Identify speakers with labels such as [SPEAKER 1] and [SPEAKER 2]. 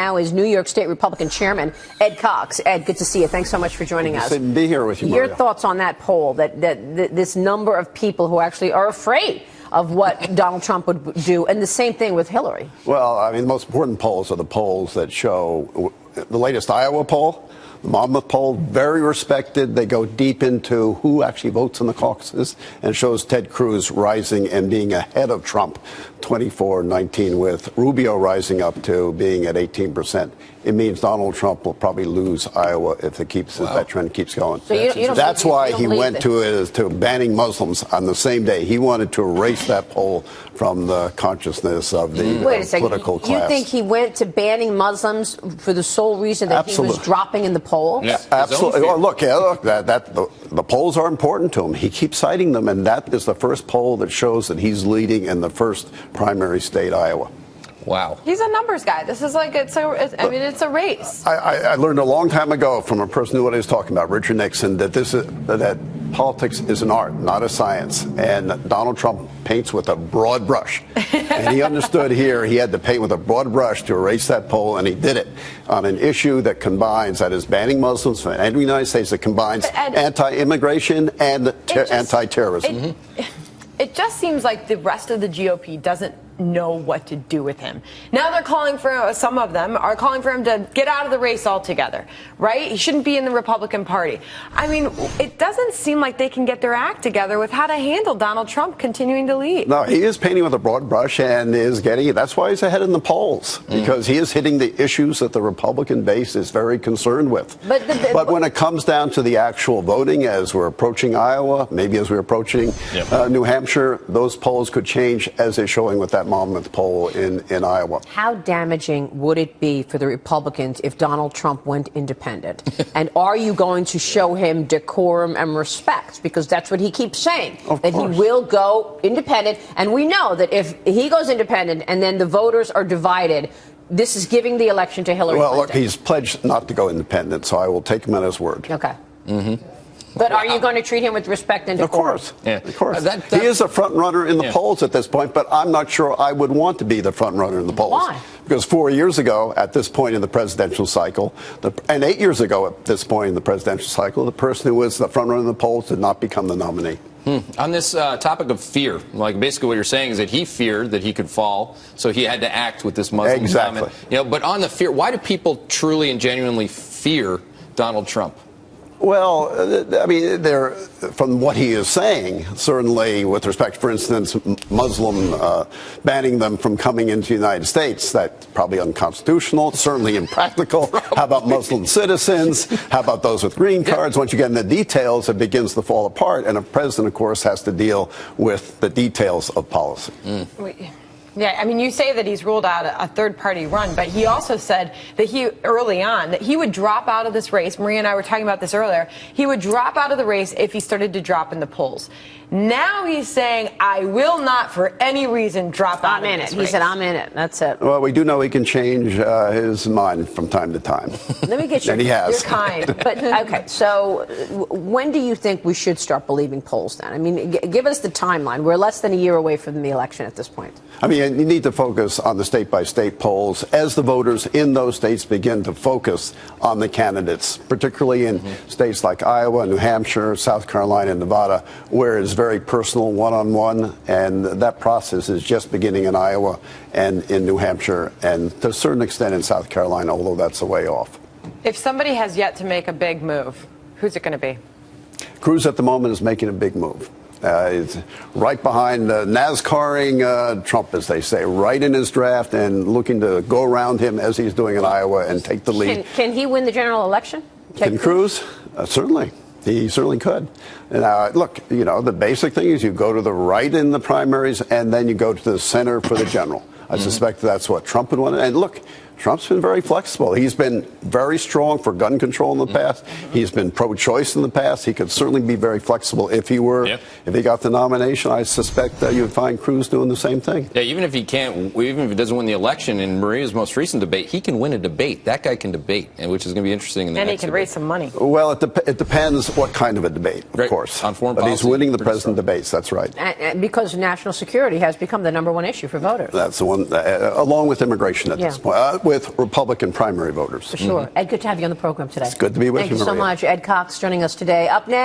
[SPEAKER 1] now is New York State Republican Chairman Ed Cox. Ed, good to see you. Thanks so much for joining us.
[SPEAKER 2] Good to be here with you, Maria.
[SPEAKER 1] Your thoughts on that poll, that this number of people who actually are afraid of what Donald Trump would do, and the same thing with Hillary?
[SPEAKER 2] Well, I mean, the most important polls are the polls that show the latest Iowa poll. The Monmouth poll, very respected. They go deep into who actually votes in the caucuses, and shows Ted Cruz rising and being ahead of Trump, 24-19, with Rubio rising up to being at 18%. It means Donald Trump will probably lose Iowa if it keeps if that trend keeps going.
[SPEAKER 1] So
[SPEAKER 2] that's why he went to banning Muslims on the same day. He wanted to erase that poll from the consciousness of the political class.
[SPEAKER 1] You think he went to banning Muslims for the sole reason that he was dropping in the poll?
[SPEAKER 2] Yeah, absolutely. Oh, look, the polls are important to him. He keeps citing them, and that is the first poll that shows that he's leading in the first primary state, Iowa.
[SPEAKER 3] Wow.
[SPEAKER 4] He's a numbers guy. This is like, it's a race.
[SPEAKER 2] I learned a long time ago from a person who knew what he was talking about, Richard Nixon, that politics is an art, not a science. And Donald Trump paints with a broad brush. And he understood here he had to paint with a broad brush to erase that poll, and he did it on an issue that combines, that is banning Muslims from entering the United States, that combines anti-immigration and anti-terrorism.
[SPEAKER 4] It just seems like the rest of the GOP doesn't know what to do with him. Now they're calling for, some of them are calling for him to get out of the race altogether, right? He shouldn't be in the Republican Party. I mean, it doesn't seem like they can get their act together with how to handle Donald Trump continuing to lead.
[SPEAKER 2] No, he is painting with a broad brush and is getting it. That's why he's ahead in the polls, because he is hitting the issues that the Republican base is very concerned with. But when it comes down to the actual voting, as we're approaching Iowa, maybe as we're approaching New Hampshire, those polls could change, as is showing with that Monmouth poll in Iowa.
[SPEAKER 1] How damaging would it be for the Republicans if Donald Trump went independent? And are you going to show him decorum and respect? Because that's what he keeps saying, that he will go independent. And we know that if he goes independent and then the voters are divided, this is giving the election to Hillary Clinton.
[SPEAKER 2] Well, look, he's pledged not to go independent, so I will take him at his word.
[SPEAKER 1] Okay. But are you going to treat him with respect and decorum?
[SPEAKER 2] Of course. Yeah. Of course. He is a front runner in the polls at this point, but I'm not sure I would want to be the front runner in the polls.
[SPEAKER 1] Why?
[SPEAKER 2] Because 4 years ago, at this point in the presidential cycle, and 8 years ago at this point in the presidential cycle, the person who was the front runner in the polls did not become the nominee.
[SPEAKER 3] On this topic of fear, like basically what you're saying is that he feared that he could fall, so he had to act with this Muslim comment. But on the fear, why do people truly and genuinely fear Donald Trump?
[SPEAKER 2] Well, I mean, from what he is saying, certainly with respect, for instance, Muslim banning them from coming into the United States, that's probably unconstitutional, certainly impractical. How about Muslim citizens? How about those with green cards? Once you get in the details, it begins to fall apart. And a president, of course, has to deal with the details of policy.
[SPEAKER 4] Yeah, I mean, you say that he's ruled out a third-party run, but he also said that early on, that he would drop out of this race. Maria and I were talking about this earlier. He would drop out of the race if he started to drop in the polls. Now he's saying, I will not for any reason drop out of this race.
[SPEAKER 1] He said, I'm in it. That's it.
[SPEAKER 2] Well, we do know he can change his mind from time to time.
[SPEAKER 1] Let me get you.
[SPEAKER 2] And he has.
[SPEAKER 4] You're kind.
[SPEAKER 1] But, okay, so when do you think we should start believing polls then? I mean, give us the timeline. We're less than a year away from the election at this point.
[SPEAKER 2] I mean, you need to focus on the state-by-state polls as the voters in those states begin to focus on the candidates, particularly in states like Iowa, New Hampshire, South Carolina, and Nevada, where it's very personal, one-on-one, and that process is just beginning in Iowa and in New Hampshire, and to a certain extent in South Carolina, although that's a way off.
[SPEAKER 4] If somebody has yet to make a big move, who's it going to be?
[SPEAKER 2] Cruz at the moment is making a big move. He's right behind NASCARing Trump, as they say, right in his draft and looking to go around him as he's doing in Iowa and take the lead.
[SPEAKER 1] Can he win the general election?
[SPEAKER 2] Can Cruz? Certainly. He certainly could. Look, you know, the basic thing is you go to the right in the primaries and then you go to the center for the general. I suspect that's what Trump would want. And look, Trump's been very flexible. He's been very strong for gun control in the past. He's been pro-choice in the past. He could certainly be very flexible if he were, if he got the nomination. I suspect that you'd find Cruz doing the same thing.
[SPEAKER 3] Yeah, even if he doesn't win the election, in Maria's most recent debate, he can win a debate. That guy can debate, and which is going to be interesting in the next
[SPEAKER 4] And he can raise some money.
[SPEAKER 2] Well, it depends what kind of a debate, of course.
[SPEAKER 3] On foreign
[SPEAKER 2] but
[SPEAKER 3] policy,
[SPEAKER 2] he's winning the president debates. That's right.
[SPEAKER 1] And because national security has become the #1 issue for voters.
[SPEAKER 2] That's the one, along with immigration at this point. with Republican primary voters.
[SPEAKER 1] For sure. Ed, good to have you on the program today.
[SPEAKER 2] It's good to be with you,
[SPEAKER 1] Thank you so
[SPEAKER 2] Maria.
[SPEAKER 1] much. Ed Cox joining us today. Up next.